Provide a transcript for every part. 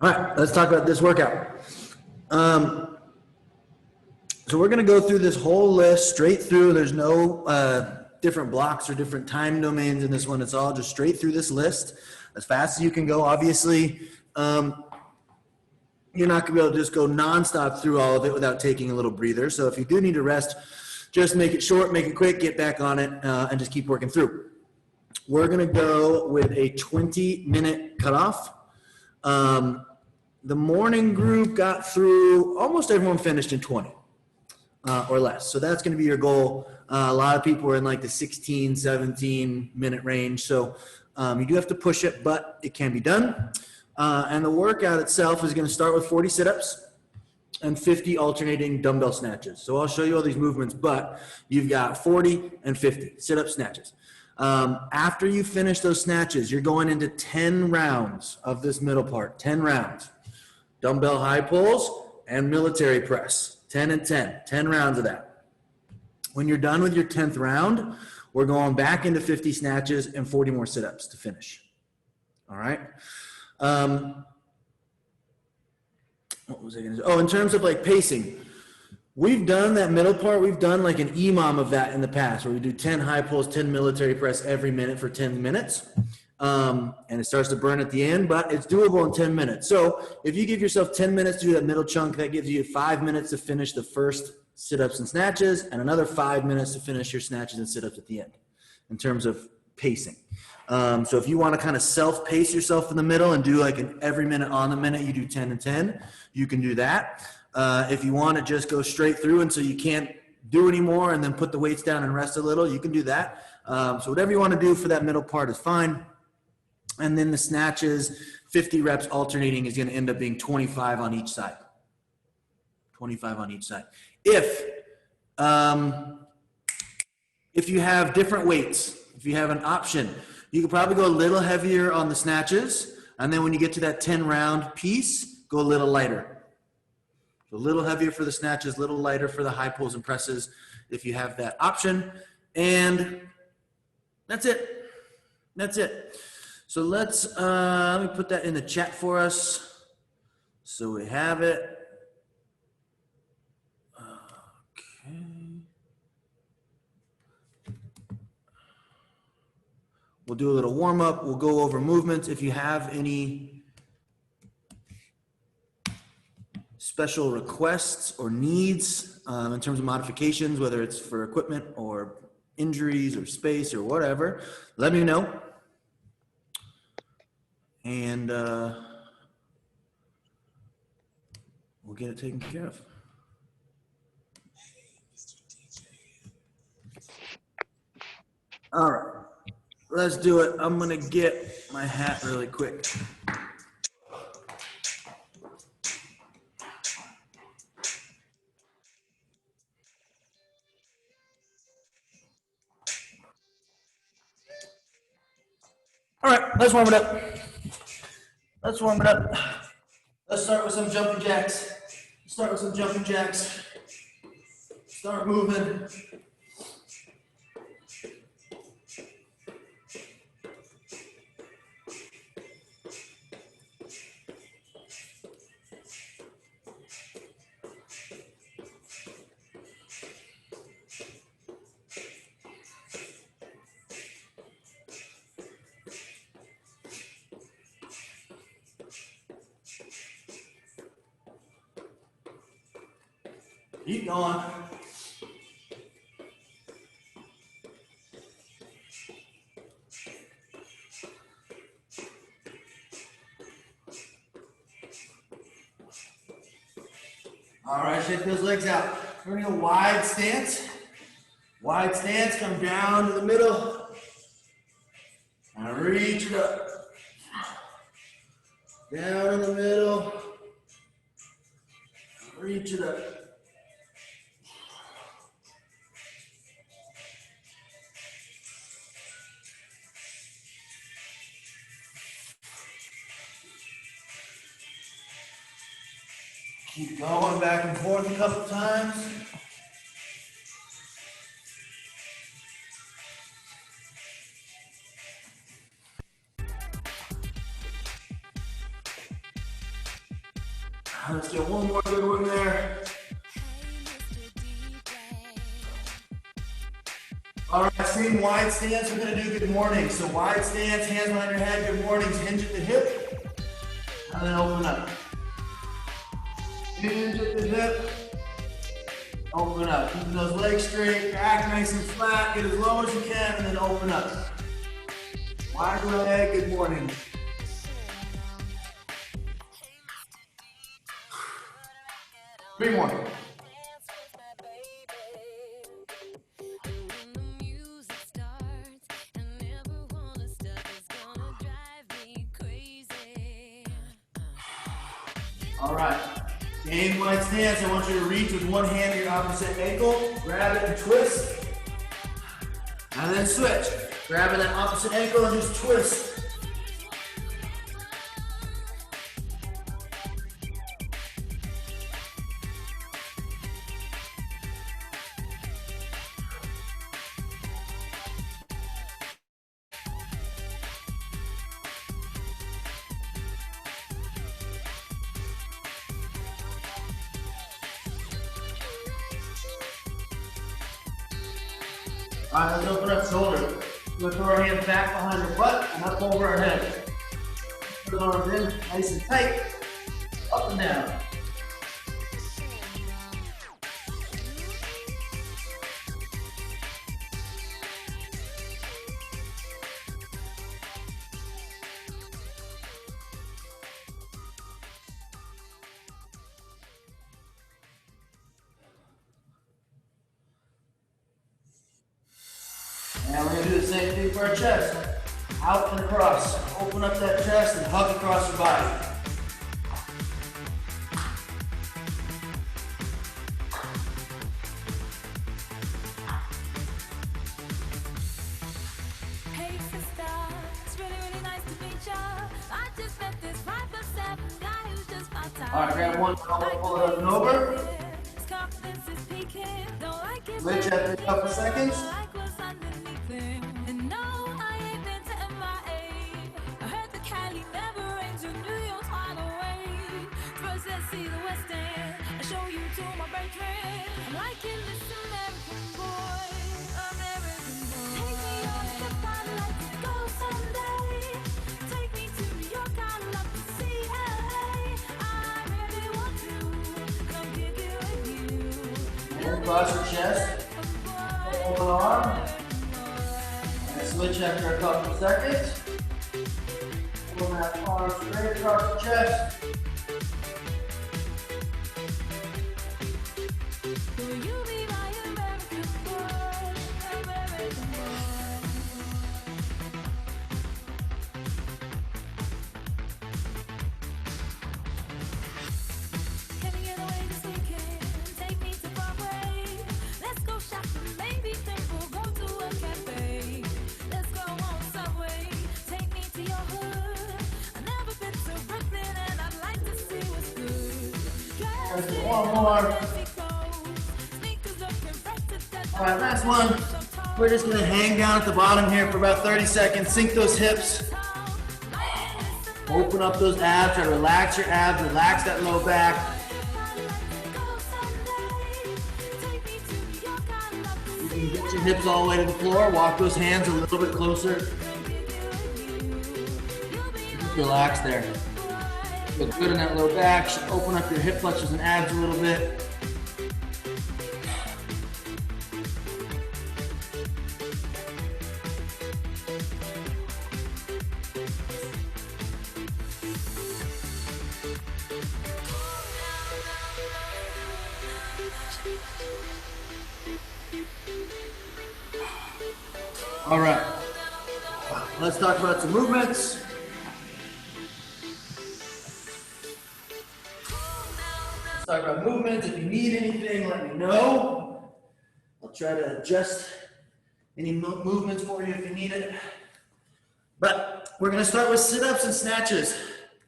All right, let's talk about this workout. So we're going to go through this whole list straight through. There's no different blocks or different time domains in this one. It's all just straight through this list as fast as you can go. Obviously, you're not going to be able to just go nonstop through all of it without taking a little breather. So if you do need to rest, just make it short, make it quick, get back on it, and just keep working through. We're going to go with a 20-minute cutoff. The morning group got through, almost everyone finished in 20 or less. So that's going to be your goal. A lot of people are in like the 16, 17-minute range. So you do have to push it, but it can be done. And the workout itself is going to start with 40 sit-ups and 50 alternating dumbbell snatches. So I'll show you all these movements, but you've got 40 and 50 sit-up snatches. After you finish those snatches, you're going into 10 rounds of this middle part, 10 rounds. Dumbbell high pulls and military press, 10 and 10, 10 rounds of that. When you're done with your 10th round, we're going back into 50 snatches and 40 more sit-ups to finish. All right. What was I going to do? Oh, in terms of like pacing, we've done that middle part. We've done like an EMOM of that in the past where we do 10 high pulls, 10 military press every minute for 10 minutes. And it starts to burn at the end, but it's doable in 10 minutes. So if you give yourself 10 minutes to do that middle chunk, that gives you 5 minutes to finish the first sit-ups and snatches and another 5 minutes to finish your snatches and sit-ups at the end in terms of pacing. So if you want to kind of self-pace yourself in the middle and do like an every minute on the minute, you do 10 and 10, you can do that. If you want to just go straight through and so you can't do anymore and then put the weights down and rest a little, you can do that. So whatever you want to do for that middle part is fine. And then the snatches, 50 reps alternating is going to end up being 25 on each side. 25 on each side. If you have different weights, if you have an option, you could probably go a little heavier on the snatches. And then when you get to that 10 round piece, go a little lighter. So a little heavier for the snatches, a little lighter for the high pulls and presses if you have that option. And that's it. That's it. So let's, let me put that in the chat for us so we have it. Okay. We'll do a little warm up. We'll go over movements. If you have any special requests or needs in terms of modifications, whether it's for equipment or injuries or space or whatever, let me know. And we'll get it taken care of. All right, let's do it. I'm gonna get my hat really quick. All right, let's warm it up. Let's warm it up. Let's start with some jumping jacks. Start moving. Keep going. All right, shake those legs out. We're gonna go wide stance. Wide stance, come down to the middle. And reach it up. Down in the middle. Reach it up. Keep going back and forth a couple times. Let's get one more good one there. All right, same wide stance. We're gonna do good morning. So wide stance, hands behind your head, good mornings, hinge at the hip, and then open up. Hinge at the hip, open up. Keeping those legs straight, back nice and flat, get as low as you can, and then open up. Wide leg, good morning. 3 more. All right, same wide stance. I want you to reach with one hand to your opposite ankle, grab it and twist, and then switch. Grabbing that opposite ankle and just twist. All right, let's open up shoulder. We'll throw our hands back behind our butt and up over our head. Put our arms in, nice and tight, up and down. And we're going to do the same thing for our chest. Out and across. Open up that chest and hug across your body. Hey sister, it's really, really nice to meet ya. I just met this 5'7" guy who's just my type. All right, grab one, pull it up and over. Switch after a couple seconds. Across your chest, open arm, and switch after a couple seconds. Pull that arm straight across the chest. One more. All right, last one. We're just gonna hang down at the bottom here for about 30 seconds. Sink those hips. Open up those abs. Try to relax your abs. Relax that low back. You can get your hips all the way to the floor. Walk those hands a little bit closer. Just relax there. Look good in that low back. Should open up your hip flexors and abs a little bit. All right, let's talk about some movements. Let's talk about movements. If you need anything, let me know. I'll try to adjust any movements for you if you need it. But we're gonna start with sit-ups and snatches.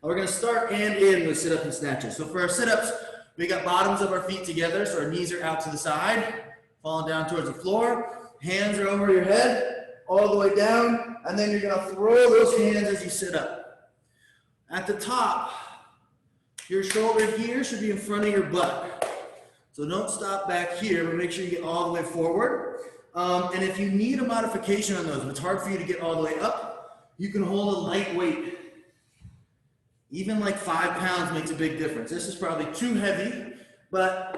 We're gonna start and end with sit-ups and snatches. So for our sit-ups, we got bottoms of our feet together, so our knees are out to the side, falling down towards the floor. Hands are over your head, all the way down, and then you're gonna throw those hands as you sit up. At the top, Your shoulder here should be in front of your butt. So don't stop back here, but make sure you get all the way forward. And if you need a modification on those, if it's hard for you to get all the way up, you can hold a light weight. Even like 5 pounds makes a big difference. This is probably too heavy, but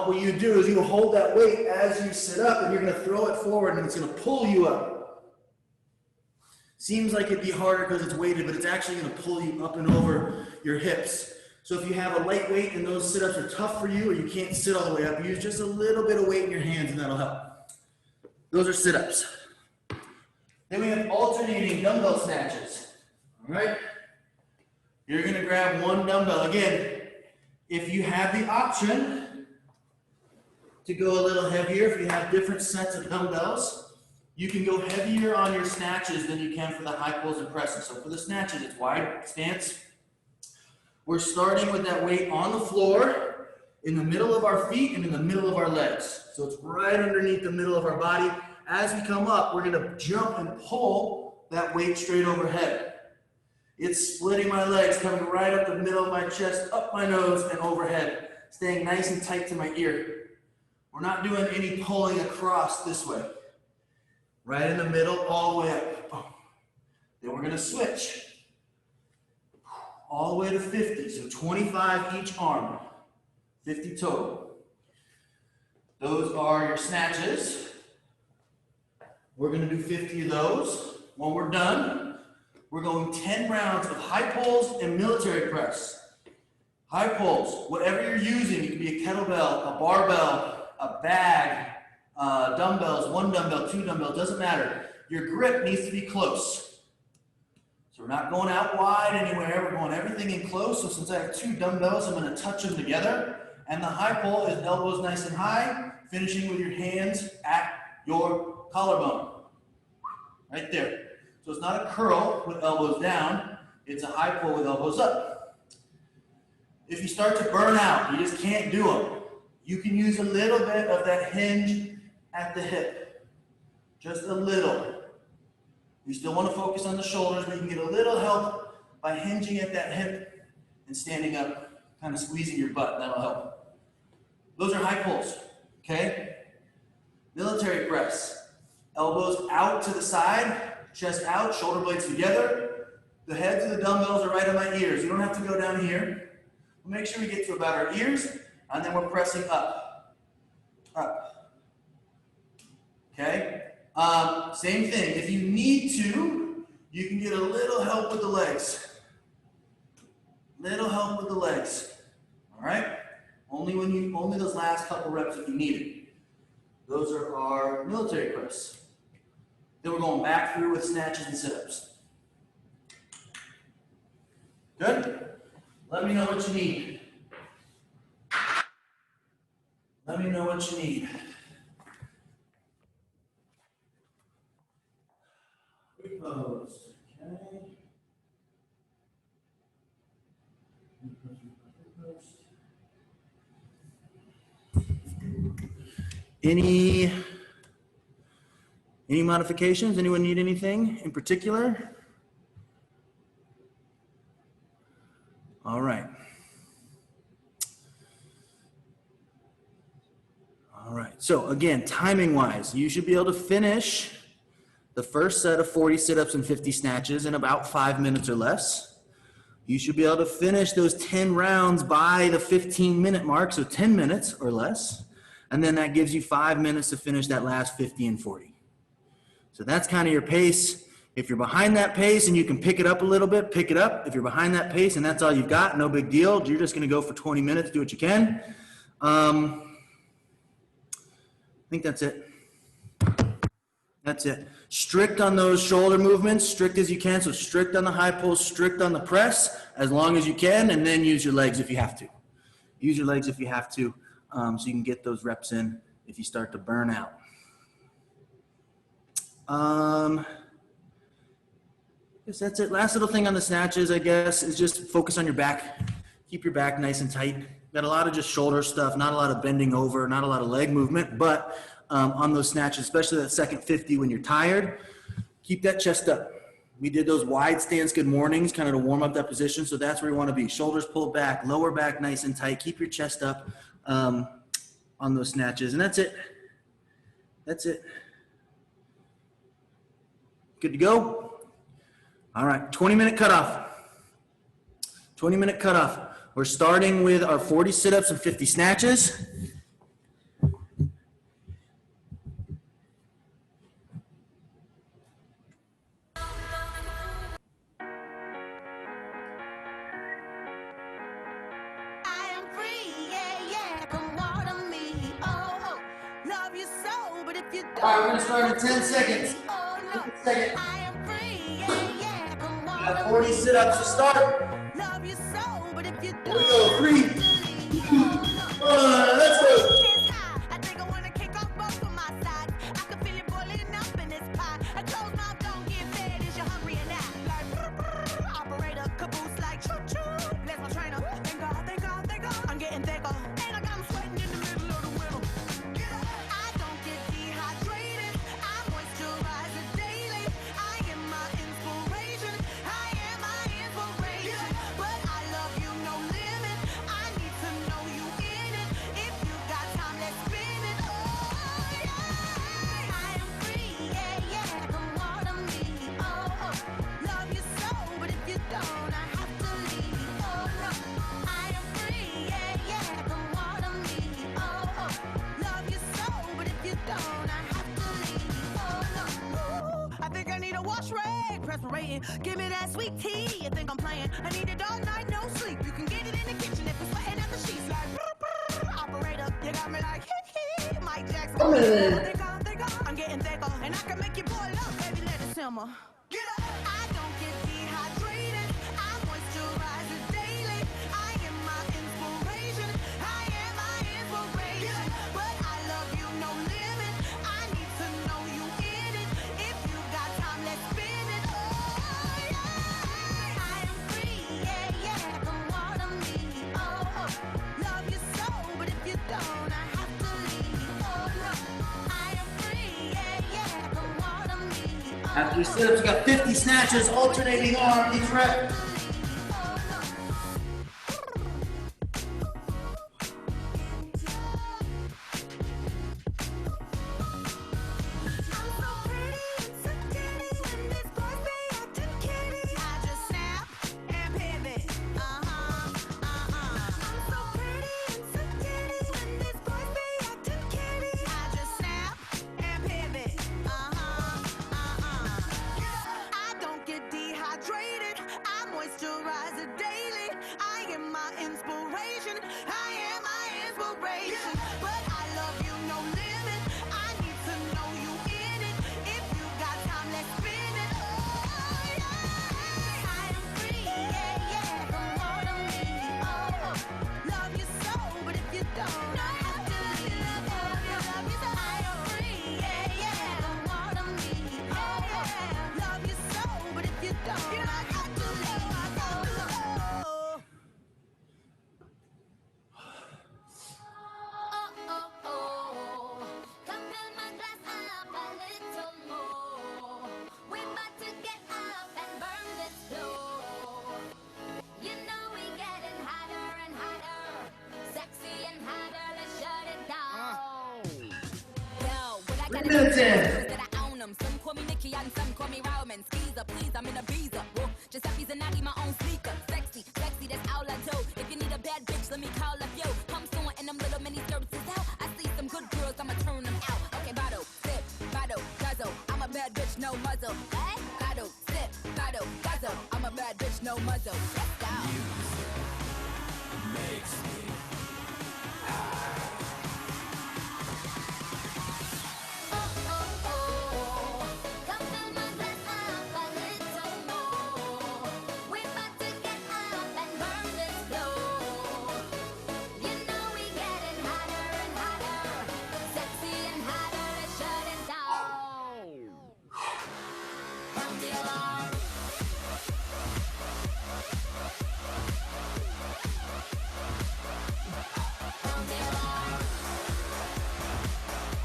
what you do is you hold that weight as you sit up, and you're gonna throw it forward, and it's gonna pull you up. Seems like it'd be harder because it's weighted, but it's actually gonna pull you up and over your hips. So if you have a light weight and those sit-ups are tough for you, or you can't sit all the way up, use just a little bit of weight in your hands and that'll help. Those are sit-ups. Then we have alternating dumbbell snatches. All right? You're gonna grab one dumbbell. Again, if you have the option to go a little heavier, if you have different sets of dumbbells, you can go heavier on your snatches than you can for the high pulls and presses. So for the snatches, it's wide stance. We're starting with that weight on the floor, in the middle of our feet and in the middle of our legs. So it's right underneath the middle of our body. As we come up, we're gonna jump and pull that weight straight overhead. It's splitting my legs, coming right up the middle of my chest, up my nose and overhead, staying nice and tight to my ear. We're not doing any pulling across this way. Right in the middle, all the way up. Then we're gonna switch. All the way to 50, so 25 each arm, 50 total. Those are your snatches. We're gonna do 50 of those. When we're done, we're going 10 rounds of high pulls and military press. High pulls, whatever you're using, it could be a kettlebell, a barbell, a bag, dumbbells, 1 dumbbell, 2 dumbbell, doesn't matter. Your grip needs to be close. So we're not going out wide anywhere, we're going everything in close. So since I have 2 dumbbells, I'm gonna touch them together. And the high pull is elbows nice and high, finishing with your hands at your collarbone. Right there. So it's not a curl with elbows down, it's a high pull with elbows up. If you start to burn out, you just can't do them, you can use a little bit of that hinge at the hip. Just a little. You still want to focus on the shoulders, but you can get a little help by hinging at that hip and standing up, kind of squeezing your butt. That'll help. Those are high pulls, okay? Military press. Elbows out to the side, chest out, shoulder blades together. The heads of the dumbbells are right on my ears. You don't have to go down here. We'll make sure we get to about our ears, and then we're pressing up. Up. Okay? Same thing. If you need to, you can get a little help with the legs. Little help with the legs. All right? Only those last couple reps if you need it. Those are our military press. Then we're going back through with snatches and sit-ups. Good? Let me know what you need. Let me know what you need. Repose. Okay. Any modifications? Anyone need anything in particular? All right. All right. So again, timing wise, you should be able to finish the first set of 40 sit-ups and 50 snatches in about 5 minutes or less. You should be able to finish those 10 rounds by the 15-minute mark, so 10 minutes or less. And then that gives you 5 minutes to finish that last 50 and 40. So that's kind of your pace. If you're behind that pace and you can pick it up a little bit, pick it up. If you're behind that pace and that's all you've got, no big deal. You're just going to go for 20 minutes, do what you can. I think that's it. That's it. Strict on those shoulder movements, strict as you can. So strict on the high pull, strict on the press as long as you can, and then use your legs if you have to. Use your legs if you have to, so you can get those reps in if you start to burn out. I guess that's it. Last little thing on the snatches, I guess, is just focus on your back. Keep your back nice and tight. Got a lot of just shoulder stuff, not a lot of bending over, not a lot of leg movement, but on those snatches, especially that second 50 when you're tired, keep that chest up. We did those wide stance good mornings kind of to warm up that position. So that's where you want to be. Shoulders pulled back, lower back nice and tight. Keep your chest up on those snatches. And that's it. That's it. Good to go? All right, 20-minute cutoff. 20-minute cutoff. We're starting with our 40 sit-ups and 50 snatches. All right, we're going to start in 10 seconds. 10 seconds. We have 40 sit-ups to start. Here we go. 3, 2, 1, let's go. Give me that sweet tea, you think I'm playing? I need it all night, no sleep. You can get it in the kitchen if it's sweating at the sheets. Like, operator, you got me like, hee, Mike Jackson. I'm getting thicker, and I can make you boil up, baby, let it simmer. Get up. I don't get dehydrated, I moisturize it daily. I am my inspiration, I am my inspiration. But I love you, no limit, I need to know you in it. If you got time, let's spin it. After your sit-ups, you got 50 snatches, alternating arm each rep. Minutes in. Some call me Nikki and some call me Roman. Skeezer, please, I'm in a beezer. Giuseppe's and Nagi, my own sneaker. Sexy, sexy, that's all I do. If you need a bad bitch, let me call up you. Come soon and them little mini skirts is out. I see some good girls, I'ma turn them out. Okay, bottle, sip, bottle, guzzle. I'm a bad bitch, no muzzle. Hey? Bottle, sip, bottle, guzzle. I'm a bad bitch, no muzzle. Let's go. Music makes me high.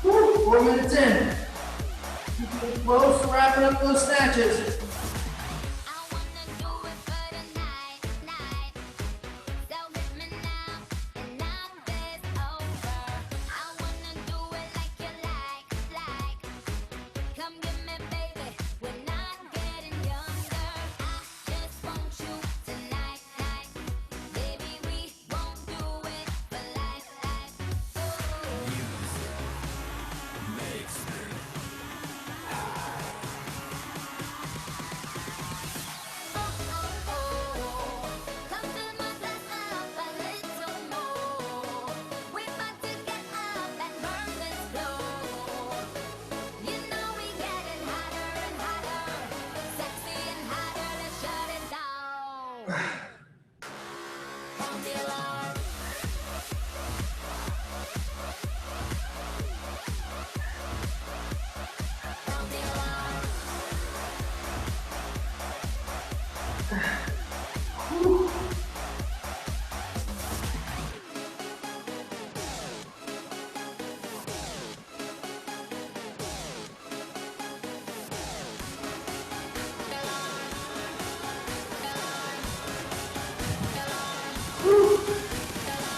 Woo, 4 minutes in. Close to wrapping up those snatches.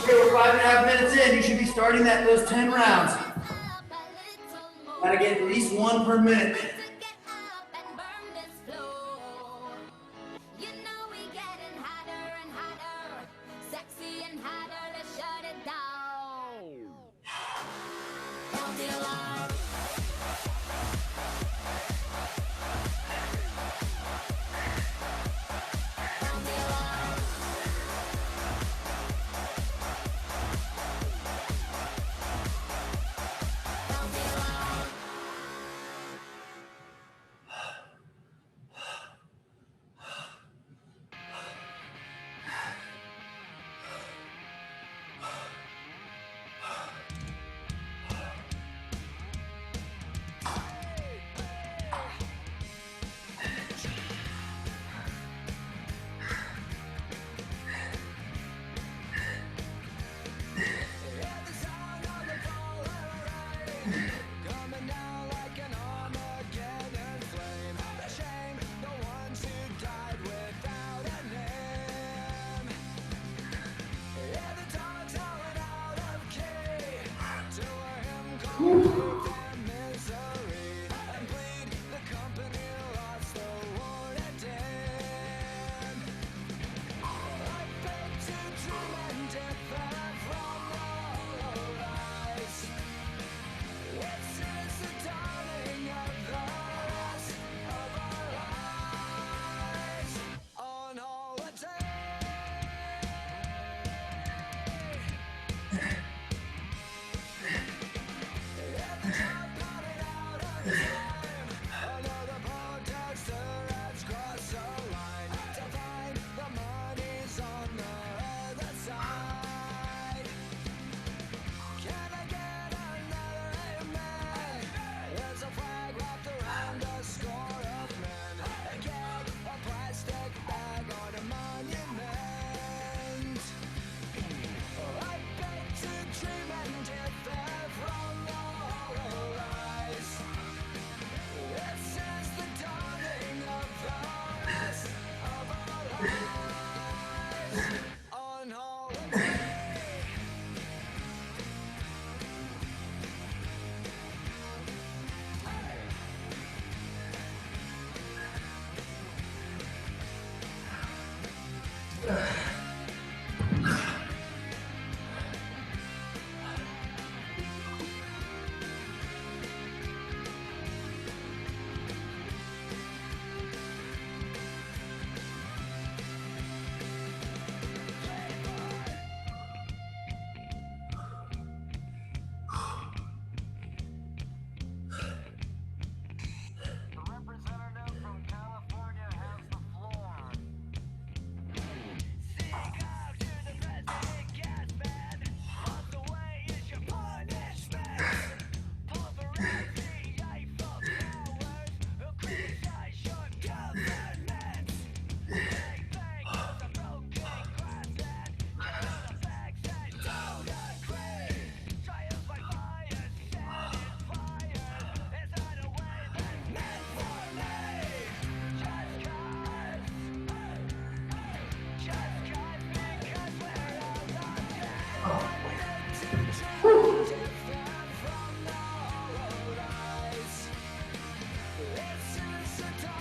Okay, we're 5.5 minutes in. You should be starting those 10 rounds. Gotta get at least one per minute.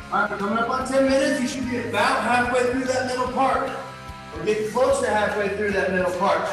All right, coming up on 10 minutes, you should be about halfway through that middle part. Or get close to halfway through that middle part.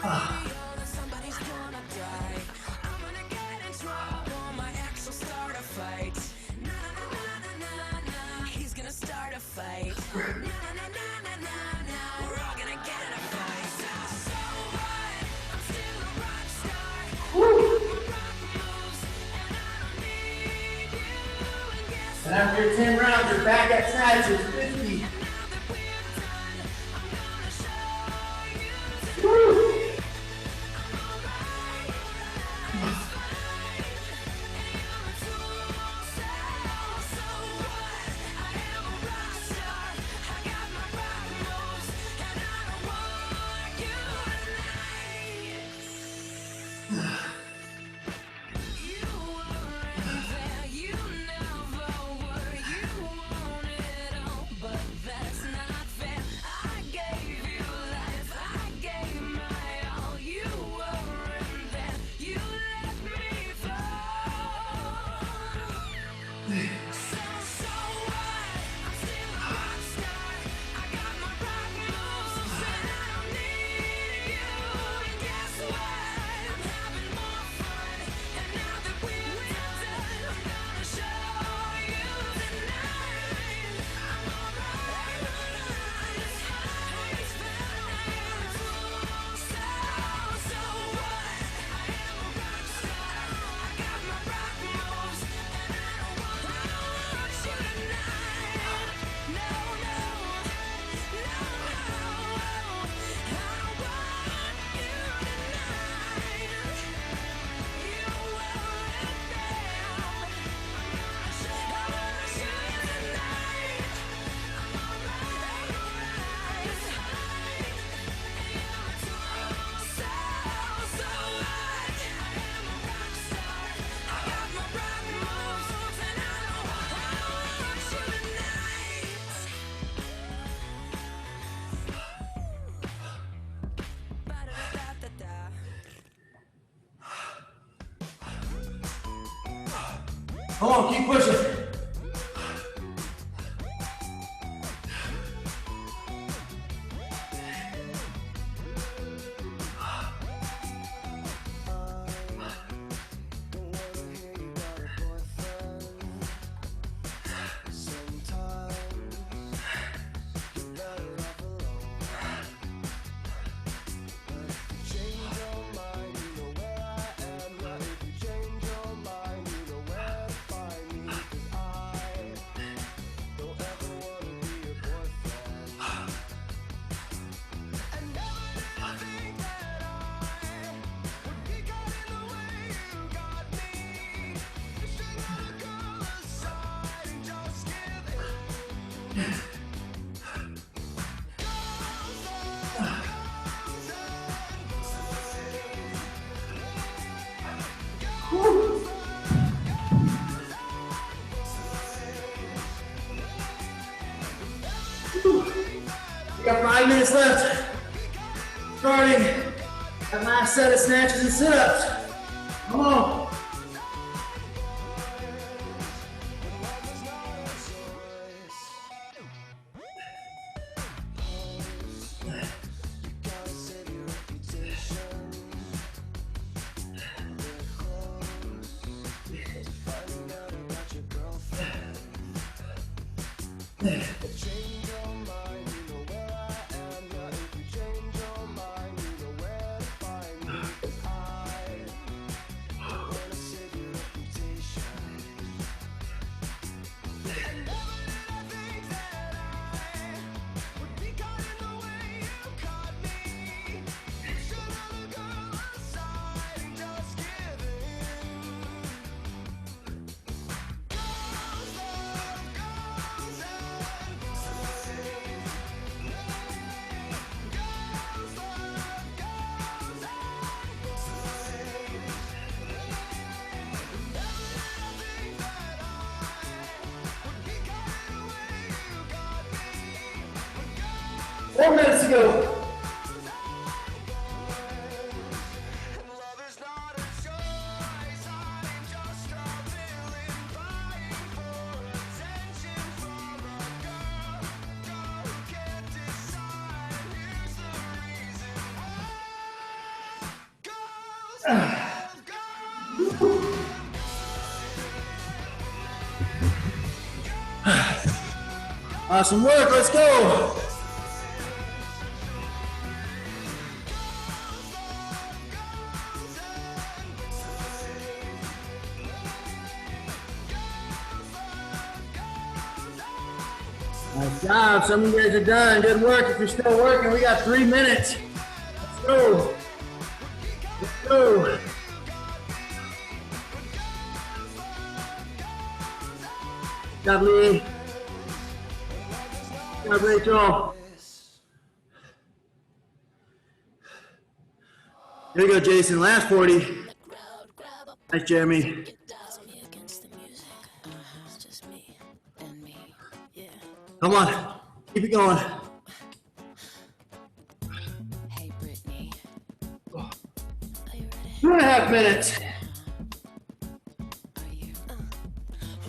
Somebody's gonna die. I'm gonna get in trouble. My ex will start a fight. Na na na na na na. He's gonna start a fight. Na na na na na na na. We're all gonna get in a fight. So what? I'm still a rock star. Rock moves, and I don't need you. And guess And after 10 rounds, you're back at Snatches, 50. now that we're done, I'm gonna show you tonight. Woo. I'm alright. So what? I am a rock star. I got my rock moves, and I don't want you tonight. You weren't there, you never were. You want it all, but that's not fair. I gave you life, I gave my all. You weren't there, you let me fall. So what? I'm still a rock star. I got my rock moves, and I don't need you. And guess what? I'm having more fun. And now that we're done, I'm gonna show you tonight. I'm alright. So what? I am a rock star. I got my rock moves, and I don't want you tonight. No, no, no, no. I don't want you tonight. You weren't there. I'm gonna show you tonight. I'm alright. So what? I am a rock star. I got my rock moves, and I don't want you tonight. Ba-da-da-da-da-da. Come on, keep pushing. We got 5 minutes left. Starting that last set of snatches and sit-ups. Come on. Four minutes to go. Awesome work, let's go. Nice job, some of you guys are done. Good work. If you're still working, we got 3 minutes. Let's go. Let's go. Good job, Lee. Good job, Rachel. Here you go, Jason. Last 40. Nice, Jeremy. Come on, keep it going. Hey Brittany, 2.5 minutes. are you?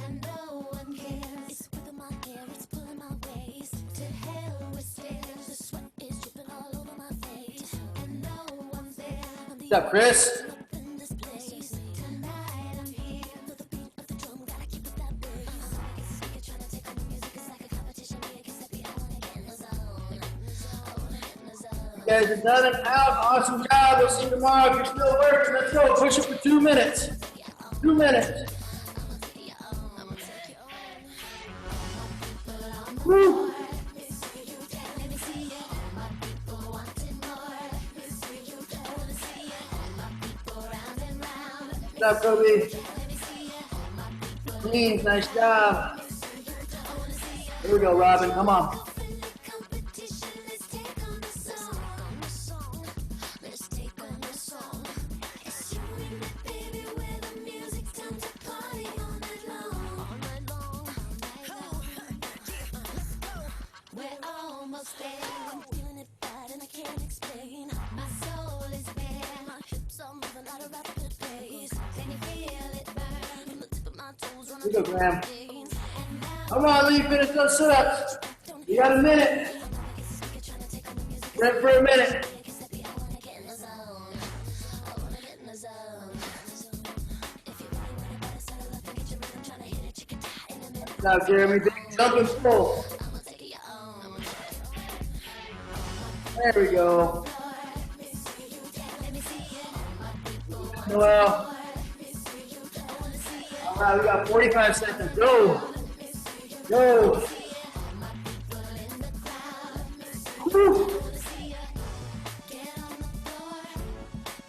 And no one cares. It's whipping my hair, it's pulling my waist. To hell with stairs, the sweat is dripping all over my face. And no one's there. What's up, Chris? In this place. Tonight I'm here for the beat of the drum. Gotta keep it that bass. Trying to take on the music, it's like a competition. Me against the beat. I wanna get in the zone. I wanna get in the zone. You guys are done and out. Awesome job. We'll see you tomorrow. If you're still working, let's go. Push it for 2 minutes. 2 minutes. Woo. Good job, Kobe. Clean, nice job. Here we go, Robin. Come on. We're almost there. I'm feeling it bad and I can't explain. My soul is bare. My hips are moving at a rapid pace. Can you feel it burn? From the tip of my toes Here we go, Graham. Come on, Lee. Finish those sit-ups. You got a minute. Rep for a minute. Now, Jeremy, big jump and pull. There we go. Noel. All right, we got 45 seconds. Go. Go. Woo.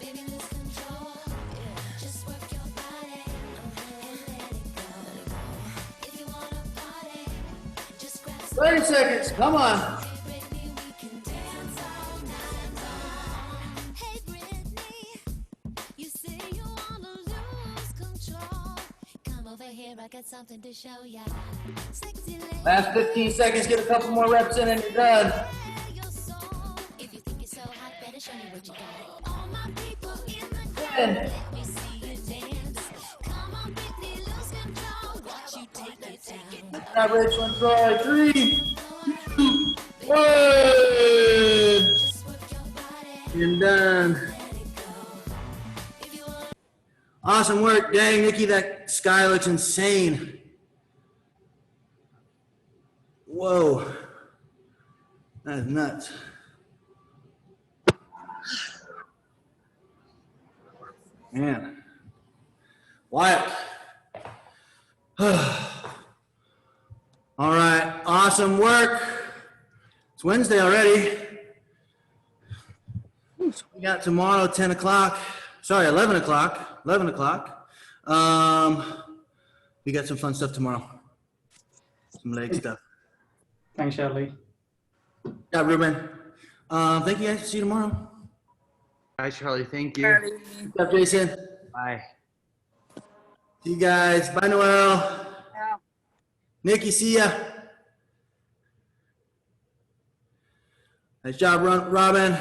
Baby, lose control. Just work your body and let it go. If you wanna party, just grab some 30 seconds. Come on. baby, we can dance all night long. Hey Brittany, you say you wanna lose control. Come over here, I got something to show ya. Sexy lady, Last 15 seconds. Get a couple more reps in and you're done. your soul. If you think you're so hot, better show me what you got. All my people in the crowd, 10. let me see you dance. Come on, Brittany, lose control. Watch you take it down. Got Rachel and Troy. 3, 2, 1. Just work your body, You're done. let it go. If you want Awesome work. Dang, Nikki, that sky looks insane. Whoa. That is nuts. Man. Wyatt. All right. Awesome work. It's Wednesday already. So we got tomorrow, 10 o'clock. Sorry, 11 o'clock. 11 o'clock. We got some fun stuff tomorrow. Some leg stuff. Thanks, Charlie. Yeah, Ruben. Thank you guys. See you tomorrow. Bye, Charlie. Thank you. What's up, Jason? Bye. See you guys. Bye, Noel. Nikki, see ya. Nice job, Robin.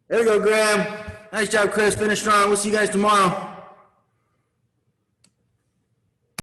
There we go, Graham. Nice job, Chris. Finish strong. We'll see you guys tomorrow.